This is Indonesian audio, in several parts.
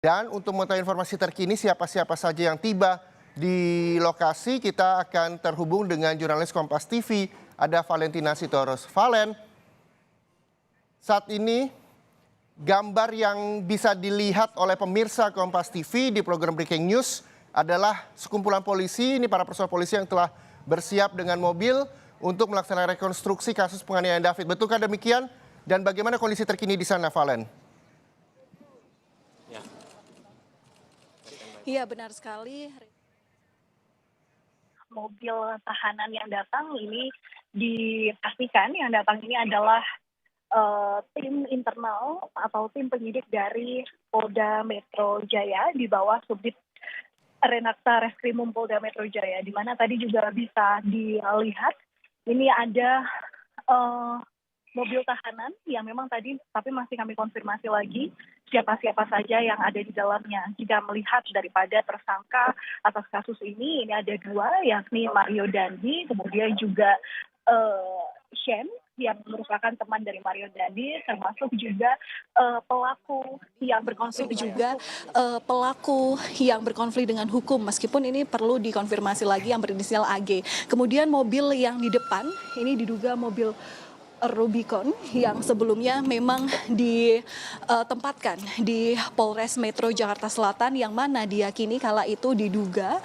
Dan untuk mengetahui informasi terkini siapa-siapa saja yang tiba di lokasi, kita akan terhubung dengan jurnalis Kompas TV, ada Valentina Sitorus. Valen, saat ini gambar yang bisa dilihat oleh pemirsa Kompas TV di program Breaking News adalah sekumpulan polisi, ini para personel polisi yang telah bersiap dengan mobil untuk melaksanakan rekonstruksi kasus penganiayaan David. Betulkah demikian? Dan bagaimana kondisi terkini di sana, Valen? Iya, benar sekali. Mobil tahanan yang datang ini dipastikan yang datang ini adalah tim internal atau tim penyidik dari Polda Metro Jaya di bawah Subdit Renakta Reskrimum Polda Metro Jaya, di mana tadi juga bisa dilihat ini ada mobil tahanan yang memang tadi, tapi masih kami konfirmasi lagi siapa-siapa saja yang ada di dalamnya. Jika melihat daripada tersangka atas kasus ini ada dua, yakni Mario Dandi, kemudian juga Shen yang merupakan teman dari Mario Dandi, termasuk juga pelaku yang berkonflik dengan hukum, meskipun ini perlu dikonfirmasi lagi yang berinisial AG. Kemudian mobil yang di depan ini diduga mobil Rubicon yang sebelumnya memang ditempatkan di Polres Metro Jakarta Selatan, yang mana diyakini kala itu diduga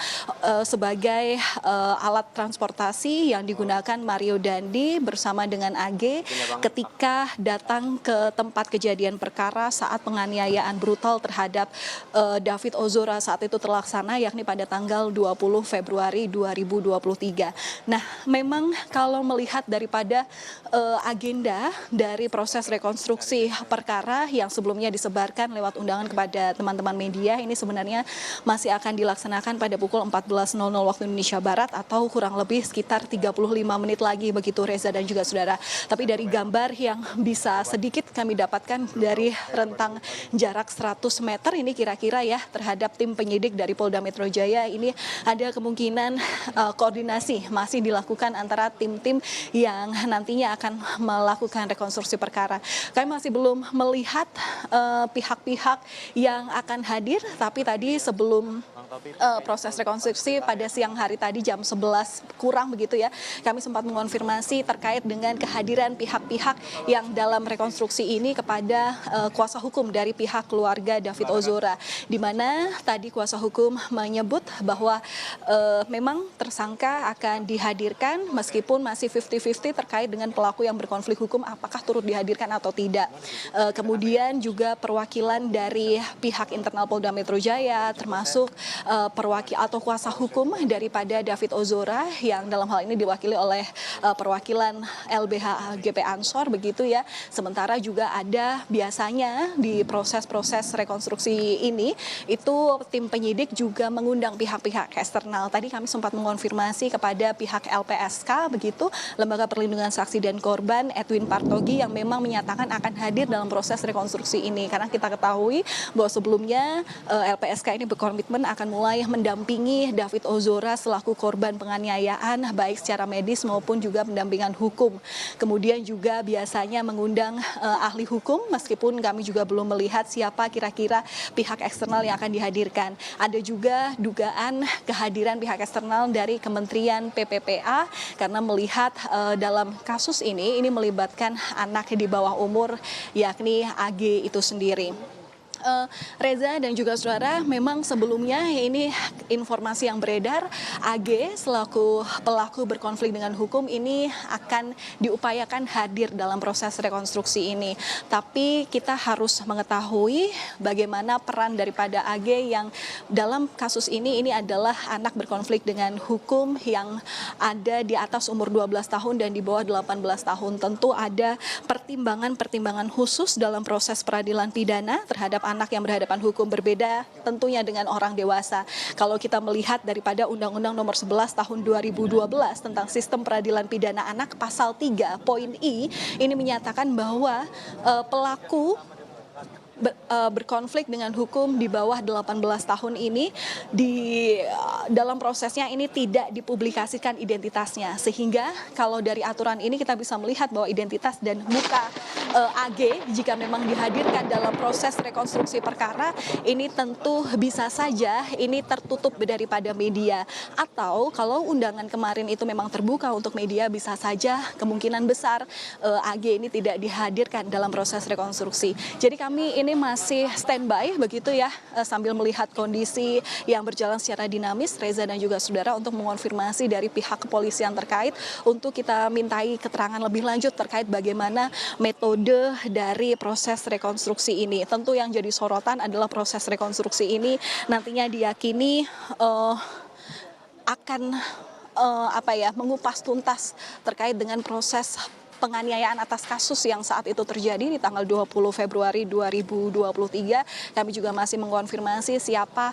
sebagai alat transportasi yang digunakan Mario Dandi bersama dengan AG ketika datang ke tempat kejadian perkara saat penganiayaan brutal terhadap David Ozora saat itu terlaksana, yakni pada tanggal 20 Februari 2023. Nah, memang kalau melihat daripada agenda dari proses rekonstruksi perkara yang sebelumnya disebarkan lewat undangan kepada teman-teman media, ini sebenarnya masih akan dilaksanakan pada pukul 14.00 waktu Indonesia Barat atau kurang lebih sekitar 35 menit lagi, begitu Reza dan juga saudara. Tapi dari gambar yang bisa sedikit kami dapatkan dari rentang jarak 100 meter ini kira-kira ya terhadap tim penyidik dari Polda Metro Jaya, ini ada kemungkinan koordinasi masih dilakukan antara tim-tim yang nantinya akan melakukan rekonstruksi perkara. Kami masih belum melihat pihak-pihak yang akan hadir, tapi tadi sebelum proses rekonstruksi pada siang hari tadi jam 11 kurang begitu ya, kami sempat mengonfirmasi terkait dengan kehadiran pihak-pihak yang dalam rekonstruksi ini kepada kuasa hukum dari pihak keluarga David Ozora, di mana tadi kuasa hukum menyebut bahwa memang tersangka akan dihadirkan meskipun masih 50-50 terkait dengan pelaku yang berkonflik hukum apakah turut dihadirkan atau tidak. Kemudian juga perwakilan dari pihak internal Polda Metro Jaya, termasuk perwakil atau kuasa hukum daripada David Ozora yang dalam hal ini diwakili oleh perwakilan LBH GP Ansor begitu ya. Sementara juga ada biasanya di proses-proses rekonstruksi ini itu tim penyidik juga mengundang pihak-pihak eksternal. Tadi kami sempat mengonfirmasi kepada pihak LPSK begitu, Lembaga Perlindungan Saksi dan Korban, Edwin Partogi, yang memang menyatakan akan hadir dalam proses rekonstruksi ini, karena kita ketahui bahwa sebelumnya LPSK ini berkomitmen akan mulai mendampingi David Ozora selaku korban penganiayaan baik secara medis maupun juga pendampingan hukum. Kemudian juga biasanya mengundang ahli hukum, meskipun kami juga belum melihat siapa kira-kira pihak eksternal yang akan dihadirkan. Ada juga dugaan kehadiran pihak eksternal dari Kementerian PPPA karena melihat dalam kasus ini melibatkan anak di bawah umur, yakni AG itu sendiri. Reza dan juga saudara, memang sebelumnya ini informasi yang beredar, AG selaku pelaku berkonflik dengan hukum ini akan diupayakan hadir dalam proses rekonstruksi ini. Tapi kita harus mengetahui bagaimana peran daripada AG yang dalam kasus ini adalah anak berkonflik dengan hukum yang ada di atas umur 12 tahun dan di bawah 18 tahun. Tentu ada pertimbangan-pertimbangan khusus dalam proses peradilan pidana terhadap anak yang berhadapan hukum, berbeda tentunya dengan orang dewasa. Kalau kita melihat daripada Undang-Undang Nomor 11 Tahun 2012 tentang Sistem Peradilan Pidana Anak, pasal 3 poin I ini menyatakan bahwa pelaku berkonflik dengan hukum di bawah 18 tahun ini dalam prosesnya ini tidak dipublikasikan identitasnya, sehingga kalau dari aturan ini kita bisa melihat bahwa identitas dan muka AG jika memang dihadirkan dalam proses rekonstruksi perkara, ini tentu bisa saja ini tertutup daripada media. Atau kalau undangan kemarin itu memang terbuka untuk media, bisa saja kemungkinan besar AG ini tidak dihadirkan dalam proses rekonstruksi. Jadi kami ini masih standby begitu ya, sambil melihat kondisi yang berjalan secara dinamis, Reza dan juga saudara, untuk mengonfirmasi dari pihak kepolisian terkait untuk kita mintai keterangan lebih lanjut terkait bagaimana metode dari proses rekonstruksi ini. Tentu yang jadi sorotan adalah proses rekonstruksi ini nantinya diyakini akan mengupas tuntas terkait dengan proses penganiayaan atas kasus yang saat itu terjadi di tanggal 20 Februari 2023. Kami juga masih mengkonfirmasi siapa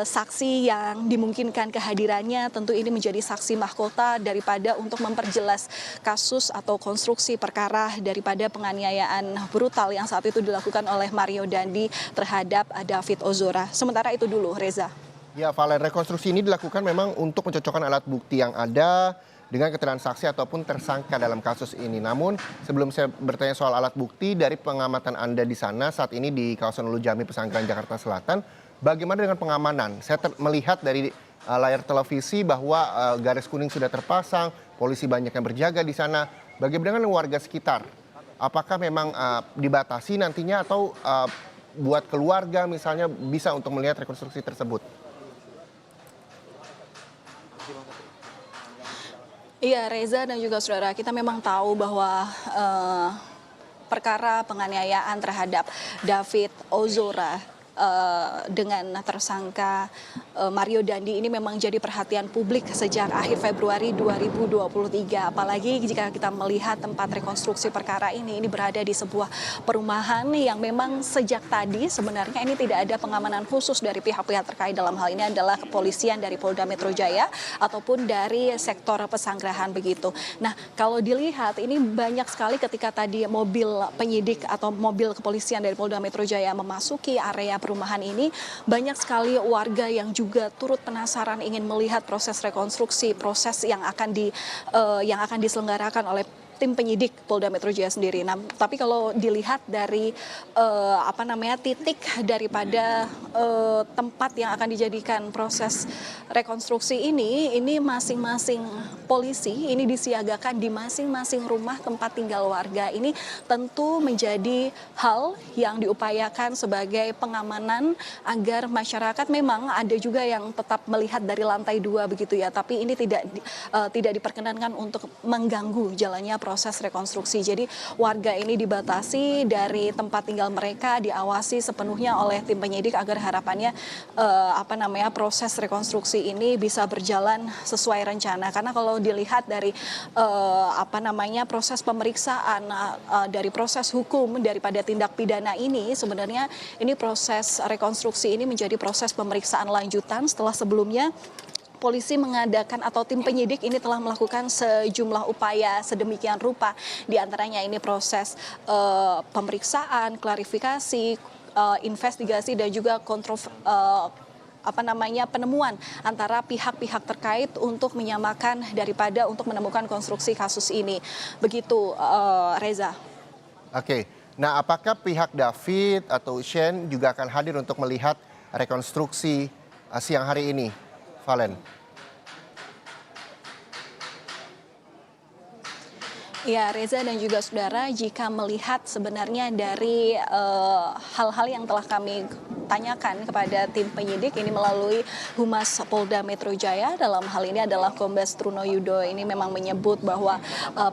saksi yang dimungkinkan kehadirannya. Tentu ini menjadi saksi mahkota daripada untuk memperjelas kasus atau konstruksi perkara daripada penganiayaan brutal yang saat itu dilakukan oleh Mario Dandi terhadap David Ozora. Sementara itu dulu, Reza. Ya, Valen, rekonstruksi ini dilakukan memang untuk mencocokkan alat bukti yang ada dengan keterangan saksi ataupun tersangka dalam kasus ini. Namun sebelum saya bertanya soal alat bukti, dari pengamatan Anda di sana saat ini di kawasan Ulu Jami, Pesanggerahan, Jakarta Selatan, bagaimana dengan pengamanan? Saya melihat dari layar televisi bahwa garis kuning sudah terpasang, polisi banyak yang berjaga di sana. Bagaimana dengan warga sekitar? Apakah memang dibatasi nantinya atau buat keluarga misalnya bisa untuk melihat rekonstruksi tersebut? Iya, Reza dan juga saudara, kita memang tahu bahwa perkara penganiayaan terhadap David Ozora dengan tersangka Mario Dandi ini memang jadi perhatian publik sejak akhir Februari 2023. Apalagi jika kita melihat tempat rekonstruksi perkara ini berada di sebuah perumahan yang memang sejak tadi sebenarnya ini tidak ada pengamanan khusus dari pihak-pihak terkait. Dalam hal ini adalah kepolisian dari Polda Metro Jaya ataupun dari sektor Pesanggerahan begitu. Nah, kalau dilihat ini banyak sekali ketika tadi mobil penyidik atau mobil kepolisian dari Polda Metro Jaya memasuki area perumahan ini, banyak sekali warga yang juga turut penasaran ingin melihat proses rekonstruksi, proses yang akan diselenggarakan oleh tim penyidik Polda Metro Jaya sendiri. Nah, tapi kalau dilihat dari titik daripada tempat yang akan dijadikan proses rekonstruksi ini masing-masing polisi ini disiagakan di masing-masing rumah tempat tinggal warga. Ini tentu menjadi hal yang diupayakan sebagai pengamanan agar masyarakat, memang ada juga yang tetap melihat dari lantai 2 begitu ya, tapi ini tidak diperkenankan untuk mengganggu jalannya proses rekonstruksi. Jadi warga ini dibatasi dari tempat tinggal mereka, diawasi sepenuhnya oleh tim penyidik agar harapannya proses rekonstruksi ini bisa berjalan sesuai rencana. Karena kalau dilihat dari proses pemeriksaan dari proses hukum daripada tindak pidana ini, sebenarnya ini proses rekonstruksi ini menjadi proses pemeriksaan lanjutan setelah sebelumnya polisi mengadakan atau tim penyidik ini telah melakukan sejumlah upaya sedemikian rupa. Di antaranya ini proses pemeriksaan, klarifikasi, investigasi dan juga penemuan antara pihak-pihak terkait untuk menyamakan daripada untuk menemukan konstruksi kasus ini. Begitu, Reza. Oke, nah apakah pihak David atau Shane juga akan hadir untuk melihat rekonstruksi siang hari ini, Valen? Ya, Reza dan juga saudara, jika melihat sebenarnya dari hal-hal yang telah kami tanyakan kepada tim penyidik ini melalui Humas Polda Metro Jaya, dalam hal ini adalah Kombes Truno Yudo, ini memang menyebut bahwa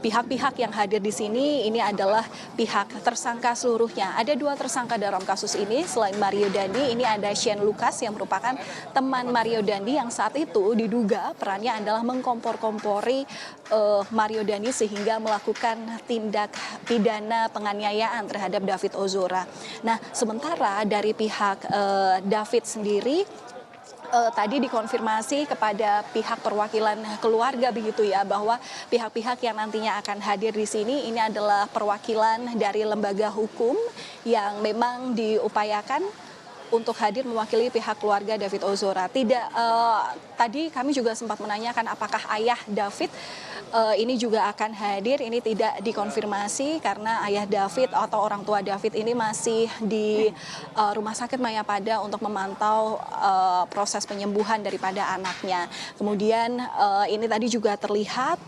pihak-pihak yang hadir di sini ini adalah pihak tersangka seluruhnya. Ada 2 tersangka dalam kasus ini, selain Mario Dandi, ini ada Shane Lucas yang merupakan teman Mario Dandi yang saat itu diduga perannya adalah mengkompor-kompori Mario Dandi sehingga melakukan tindak pidana penganiayaan terhadap David Ozora. Nah, sementara dari pihak David sendiri tadi dikonfirmasi kepada pihak perwakilan keluarga begitu ya, bahwa pihak-pihak yang nantinya akan hadir di sini ini adalah perwakilan dari lembaga hukum yang memang diupayakan untuk hadir mewakili pihak keluarga David Ozora. Tadi kami juga sempat menanyakan apakah ayah David ini juga akan hadir. Ini tidak dikonfirmasi karena ayah David atau orang tua David ini masih di Rumah Sakit Mayapada untuk memantau proses penyembuhan daripada anaknya. Kemudian ini tadi juga terlihat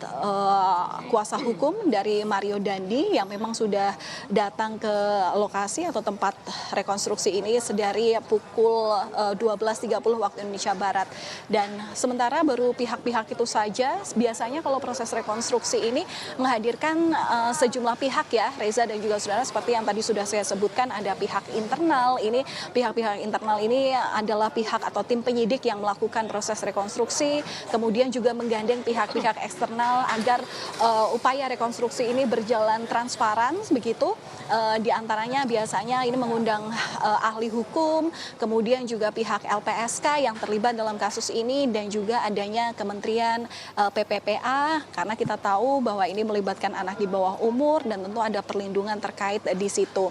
kuasa hukum dari Mario Dandi yang memang sudah datang ke lokasi atau tempat rekonstruksi ini sedari pukul 12.30 waktu Indonesia Barat. Dan sementara baru pihak-pihak itu saja. Biasanya kalau proses rekonstruksi ini menghadirkan sejumlah pihak ya, Reza dan juga saudara, seperti yang tadi sudah saya sebutkan, ada pihak internal. Ini pihak-pihak internal ini adalah pihak atau tim penyidik yang melakukan proses rekonstruksi, kemudian juga menggandeng pihak-pihak eksternal agar upaya rekonstruksi ini berjalan transparan begitu. Di antaranya biasanya ini mengundang ahli hukum, kemudian juga pihak LPSK yang terlibat dalam kasus ini, dan juga adanya Kementerian PPPA, karena kita tahu bahwa ini melibatkan anak di bawah umur dan tentu ada perlindungan terkait di situ.